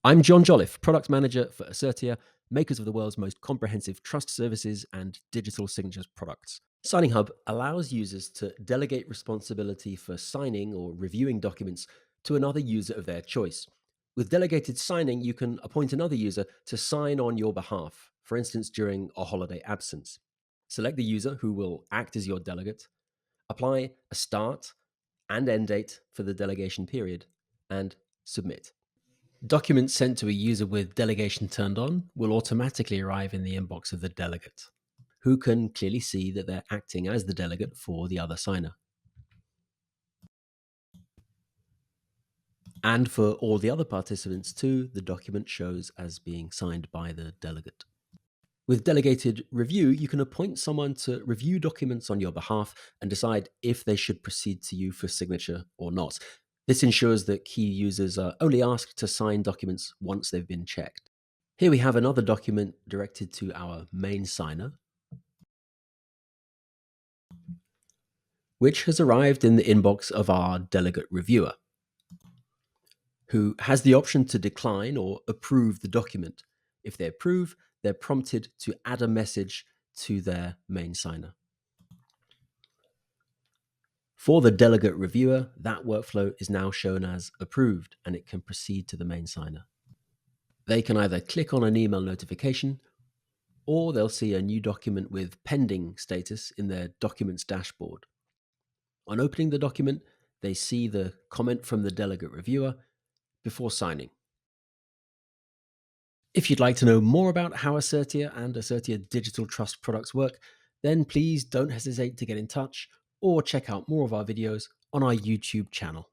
I'm John Jolliffe, Product Manager for Ascertia, makers of the world's most comprehensive trust services and digital signatures products. SigningHub allows users to delegate responsibility for signing or reviewing documents to another user of their choice. With delegated signing, you can appoint another user to sign on your behalf, for instance, during a holiday absence. Select the user who will act as your delegate, apply a start and end date for the delegation period, and submit. Documents sent to a user with delegation turned on will automatically arrive in the inbox of the delegate, who can clearly see that they're acting as the delegate for the other signer. And for all the other participants too, the document shows as being signed by the delegate. With delegated review, you can appoint someone to review documents on your behalf and decide if they should proceed to you for signature or not. This ensures that key users are only asked to sign documents once they've been checked. Here we have another document directed to our main signer, which has arrived in the inbox of our delegate reviewer, who has the option to decline or approve the document. If they approve, they're prompted to add a message to their main signer. For the delegate reviewer, that workflow is now shown as approved and it can proceed to the main signer. They can either click on an email notification or they'll see a new document with pending status in their documents dashboard. On opening the document, they see the comment from the delegate reviewer before signing. If you'd like to know more about how Ascertia and Ascertia digital trust products work, then please don't hesitate to get in touch or check out more of our videos on our YouTube channel.